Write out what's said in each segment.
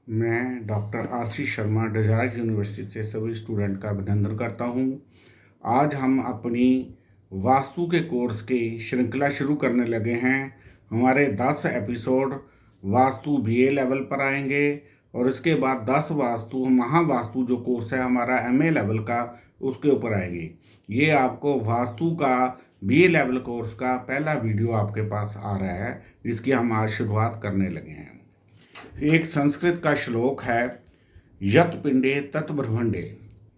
मैं doctor RC Sharma Desire University से सभी स्टूडेंट का अभिनंदन करता हूं। आज हम अपनी वास्तु के कोर्स की श्रृंखला शुरू करने लगे हैं। हमारे 10 एपिसोड वास्तु बीए लेवल पर आएंगे और इसके बाद 10 वास्तु महावास्तु जो कोर्स है हमारा एमए लेवल का उसके ऊपर आएगी। ये आपको वास्तु का बीए लेवल कोर्स का पहला वीडियो आपके पास आ रहा है जिसकी हम आज शुरुआत करने लगे हैं। एक संस्कृत का श्लोक है, यत पिंडे तत् ब्रह्मंडे।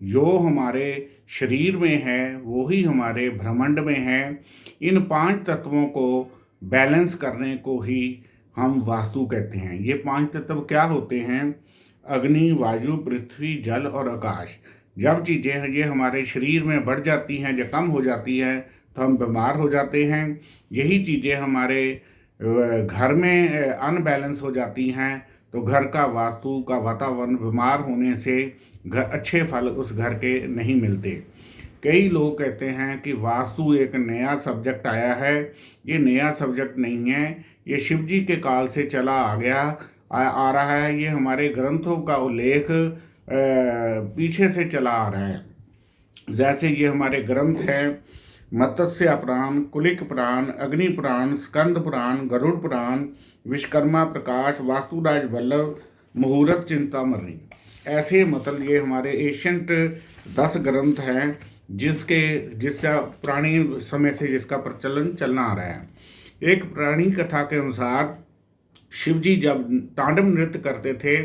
जो हमारे शरीर में है वो ही हमारे ब्रह्मांड में है। इन 5 तत्वों को बैलेंस करने को ही हम वास्तु कहते हैं। ये 5 तत्व क्या होते हैं? अग्नि, वायु, पृथ्वी, जल और आकाश। जब चीज़ें ये हमारे शरीर में बढ़ जाती हैं या कम हो जाती हैं तो हम बीमार हो जाते हैं। यही चीज़ें हमारे घर में अनबैलेंस हो जाती हैं तो घर का वास्तु का वातावरण बीमार होने से अच्छे फल उस घर के नहीं मिलते। कई लोग कहते हैं कि वास्तु एक नया सब्जेक्ट आया है। ये नया सब्जेक्ट नहीं है, ये शिव जी के काल से चला आ रहा है। ये हमारे ग्रंथों का उल्लेख पीछे से चला आ रहा है। जैसे ये हमारे ग्रंथ हैं मत्स्य पुराण, कुलिक पुराण, अग्नि पुराण, स्कंद पुराण, गरुड़ पुराण, विश्वकर्मा प्रकाश, वास्तुराज वल्लभ, मुहूर्त चिंतामणि। ऐसे मतलब ये हमारे एशियंट 10 ग्रंथ हैं जिससे पुराने समय से जिसका प्रचलन चलना आ रहा है। एक पुरानी कथा के अनुसार शिव जी जब तांडव नृत्य करते थे,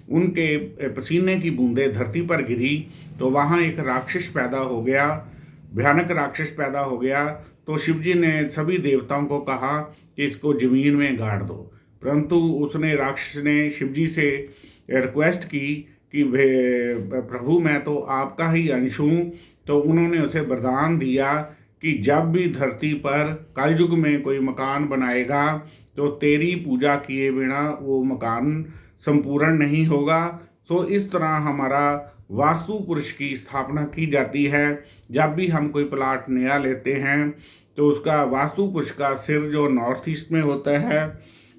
उनके पसीने की बूंदें धरती पर गिरी तो वहाँ एक राक्षस पैदा हो गया, भयानक राक्षस पैदा हो गया। तो शिव जी ने सभी देवताओं को कहा कि इसको जमीन में गाड़ दो, परंतु राक्षस ने शिव जी से रिक्वेस्ट की कि प्रभु मैं तो आपका ही अंश हूँ। तो उन्होंने उसे वरदान दिया कि जब भी धरती पर कलयुग में कोई मकान बनाएगा तो तेरी पूजा किए बिना वो मकान संपूर्ण नहीं होगा। सो इस तरह हमारा वास्तु पुरुष की स्थापना की जाती है। जब भी हम कोई प्लाट नया लेते हैं तो उसका वास्तु पुरुष का सिर जो नॉर्थ ईस्ट में होता है,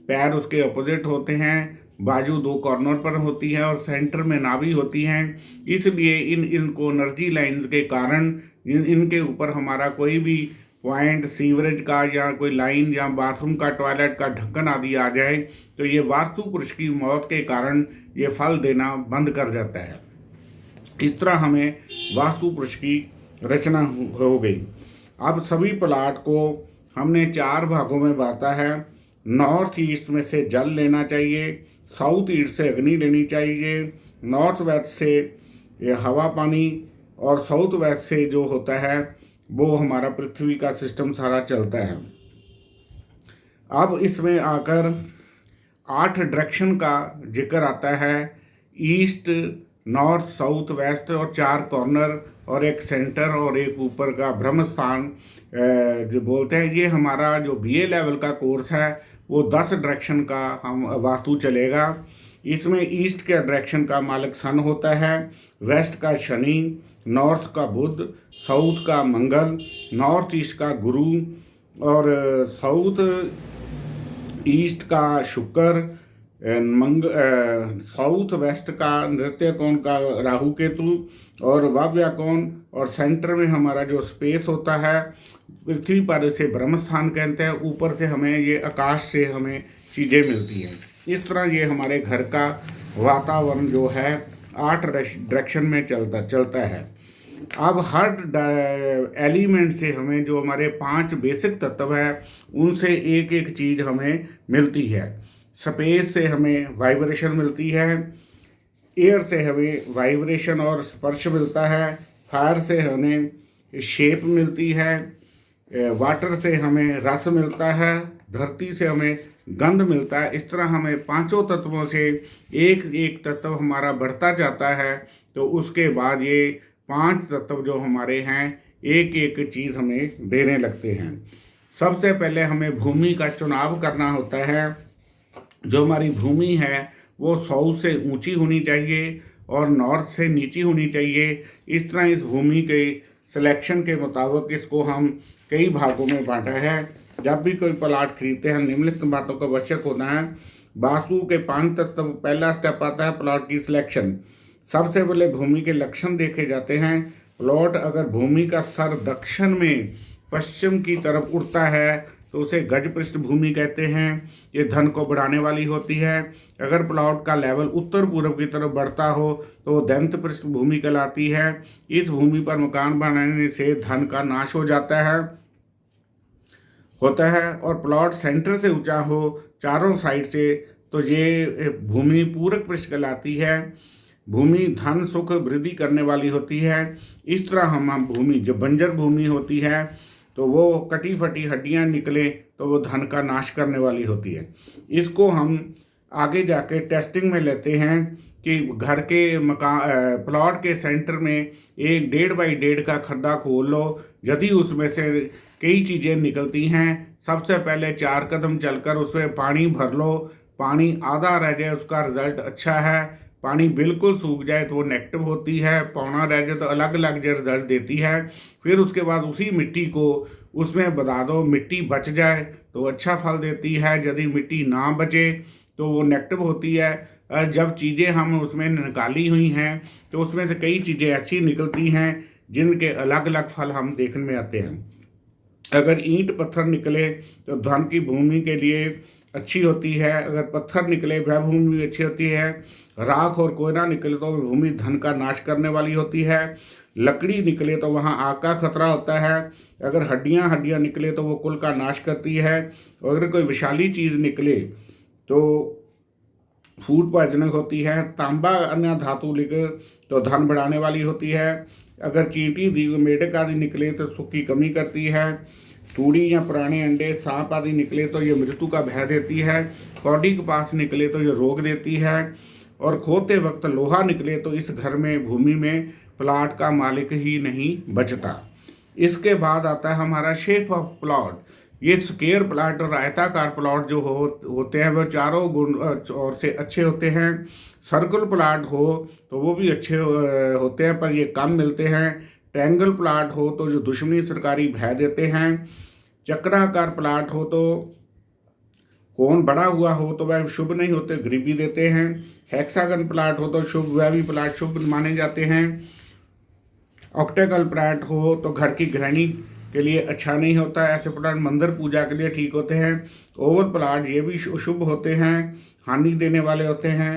पैर उसके अपोजिट होते हैं, बाजू 2 कॉर्नर पर होती है और सेंटर में नाभि होती हैं। इसलिए इनको एनर्जी लाइंस के कारण इनके ऊपर हमारा कोई भी पॉइंट सीवरेज का या कोई लाइन या बाथरूम का टॉयलेट का ढक्कन आदि आ जाए तो ये वास्तु पुरुष की मौत के कारण ये फल देना बंद कर जाता है। इस तरह हमें वास्तु पुरुष की रचना हो गई। अब सभी प्लाट को हमने 4 भागों में बांटा है। नॉर्थ ईस्ट में से जल लेना चाहिए, साउथ ईस्ट से अग्नि लेनी चाहिए, नॉर्थ वेस्ट से ये हवा पानी और साउथ वेस्ट से जो होता है वो हमारा पृथ्वी का सिस्टम सारा चलता है। अब इसमें आकर 8 डायरेक्शन का जिक्र आता है, ईस्ट, नॉर्थ, साउथ, वेस्ट और 4 कॉर्नर और एक सेंटर और एक ऊपर का ब्रह्म स्थान जो बोलते हैं। ये हमारा जो बीए लेवल का कोर्स है वो 10 डायरेक्शन का हम वास्तु चलेगा। इसमें ईस्ट के डायरेक्शन का मालिक सन होता है, वेस्ट का शनि, नॉर्थ का बुध, साउथ का मंगल, नॉर्थ ईस्ट का गुरु और साउथ ईस्ट का शुक्र, साउथ वेस्ट का नृत्य कोण का राहु केतु और वाव्या कोण, और सेंटर में हमारा जो स्पेस होता है पृथ्वी पर इसे ब्रह्म स्थान कहते हैं। ऊपर से हमें ये आकाश से हमें चीज़ें मिलती हैं। इस तरह ये हमारे घर का वातावरण जो है 8 डायरेक्शन में चलता है। अब हर एलिमेंट से हमें जो हमारे 5 बेसिक तत्व है उनसे एक एक चीज़ हमें मिलती है। स्पेस से हमें वाइब्रेशन मिलती है, एयर से हमें वाइब्रेशन और स्पर्श मिलता है, फायर से हमें शेप मिलती है, वाटर से हमें रस मिलता है, धरती से हमें गंध मिलता है। इस तरह हमें 5 तत्वों से एक एक तत्व हमारा बढ़ता जाता है। तो उसके बाद ये 5 तत्व जो हमारे हैं एक एक चीज़ हमें देने लगते हैं। सबसे पहले हमें भूमि का चुनाव करना होता है। जो हमारी भूमि है वो साउथ से ऊंची होनी चाहिए और नॉर्थ से नीची होनी चाहिए। इस तरह इस भूमि के सिलेक्शन के मुताबिक इसको हम कई भागों में बांटा है। जब भी कोई प्लाट खरीदते हैं निम्नलिखित बातों का आवश्यक होता है। वास्तु के 5 तत्व। पहला स्टेप आता है प्लॉट की सिलेक्शन। सबसे पहले भूमि के लक्षण देखे जाते हैं। प्लॉट अगर भूमि का स्तर दक्षिण में पश्चिम की तरफ उड़ता है तो उसे गज पृष्ठभूमि कहते हैं। ये धन को बढ़ाने वाली होती है। अगर प्लॉट का लेवल उत्तर पूर्व की तरफ बढ़ता हो तो वो दैंत पृष्ठभूमि कहलाती है। इस भूमि पर मकान बनाने से धन का नाश हो जाता है और प्लॉट सेंटर से ऊंचा हो चारों साइड से तो ये भूमि पूरक पृष्ठ कहलाती है। भूमि धन सुख वृद्धि करने वाली होती है। इस तरह हम भूमि जब बंजर भूमि होती है तो वो कटी फटी हड्डियां निकले तो वो धन का नाश करने वाली होती है। इसको हम आगे जाके टेस्टिंग में लेते हैं कि घर के प्लॉट के सेंटर में एक 1.5 बाई 1.5 का खड्डा खोल लो। यदि उसमें से कई चीज़ें निकलती हैं, सबसे पहले 4 कदम चलकर उसमें पानी भर लो। पानी आधा रह जाए उसका रिजल्ट अच्छा है। पानी बिल्कुल सूख जाए तो वो नेगेटिव होती है। पौना रह जाए तो अलग अलग जो रिजल्ट देती है। फिर उसके बाद उसी मिट्टी को उसमें बता दो। मिट्टी बच जाए तो अच्छा फल देती है, यदि मिट्टी ना बचे तो वो नेगेटिव होती है। जब चीज़ें हम उसमें निकाली हुई हैं तो उसमें से कई चीज़ें ऐसी निकलती हैं जिनके अलग अलग फल हम देखने में आते हैं। अगर ईंट पत्थर निकले तो धन की भूमि के लिए अच्छी होती है। अगर पत्थर निकले वह भूमि अच्छी होती है। राख और कोयला निकले तो वह भूमि धन का नाश करने वाली होती है। लकड़ी निकले तो वहाँ आग का खतरा होता है। अगर हड्डियाँ निकले तो वो कुल का नाश करती है। और अगर कोई विषाली चीज़ निकले तो फूड पॉइजनिंग होती है। तांबा अन्य धातु निकले तो धन बढ़ाने वाली होती है। अगर चींटी मेढक आदि निकले तो सुख की कमी करती है। तूड़ी या पुराने अंडे सांप आदि निकले तो ये मृत्यु का भय देती है। कौड़ी के पास निकले तो ये रोग देती है। और खोते वक्त लोहा निकले तो इस घर में भूमि में प्लॉट का मालिक ही नहीं बचता। इसके बाद आता है हमारा शेप ऑफ प्लॉट। ये स्क्वायर प्लॉट और आयताकार प्लॉट जो होते हैं वो चारों गुण और से अच्छे होते हैं। सर्कल प्लॉट हो तो वो भी अच्छे होते हैं पर ये कम मिलते हैं। ट्रायंगल प्लॉट हो तो जो दुश्मनी सरकारी भय देते हैं। चक्राकार प्लॉट हो तो कोण बड़ा हुआ हो तो वह शुभ नहीं होते, गरीबी देते हैं। हेक्सागन प्लॉट हो तो शुभ, वह भी प्लॉट शुभ माने जाते हैं। ऑक्टेगल प्लॉट हो तो घर की गृहिणी के लिए अच्छा नहीं होता है। ऐसे प्लॉट मंदिर पूजा के लिए ठीक होते हैं। ओवल प्लॉट ये भी शुभ होते हैं, हानि देने वाले होते हैं।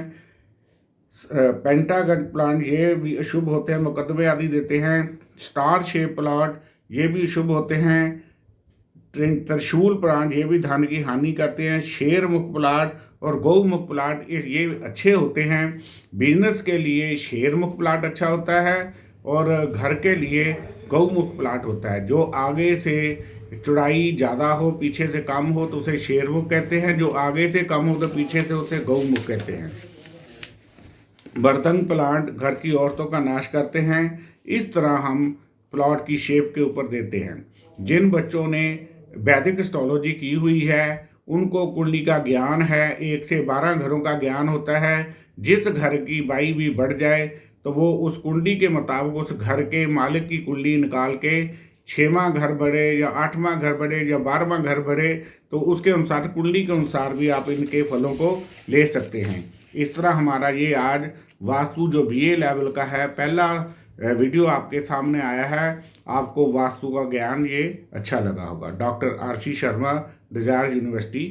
पेंटागन प्लॉट ये भी अशुभ होते हैं, मुकदमे आदि देते हैं। स्टार शेप प्लॉट ये भी शुभ होते हैं। त्रिशूल प्लॉट ये भी धन की हानि करते हैं। शेर मुख प्लॉट और गौ मुख प्लॉट ये अच्छे होते हैं। बिजनेस के लिए शेर मुख प्लॉट अच्छा होता है और घर के लिए गौमुख प्लॉट होता है। जो आगे से चौड़ाई ज़्यादा हो पीछे से कम हो तो उसे शेरमुख कहते हैं। जो आगे से कम हो तो पीछे से उसे गौमुख कहते हैं। बर्तन प्लांट घर की औरतों का नाश करते हैं। इस तरह हम प्लॉट की शेप के ऊपर देते हैं। जिन बच्चों ने वैदिक एस्ट्रोलॉजी की हुई है उनको कुंडली का ज्ञान है। 1 से 12 घरों का ज्ञान होता है। जिस घर की बाई भी बढ़ जाए तो वो उस कुंडली के मुताबिक उस घर के मालिक की कुंडली निकाल के 6वां घर बढ़े या 8वां घर बढ़े या 12वां घर बढ़े तो उसके अनुसार कुंडली के अनुसार भी आप इनके फलों को ले सकते हैं। इस तरह हमारा ये आज वास्तु जो BA लेवल का है पहला वीडियो आपके सामने आया है। आपको वास्तु का ज्ञान ये अच्छा लगा होगा। Doctor RC Sharma, Desire university.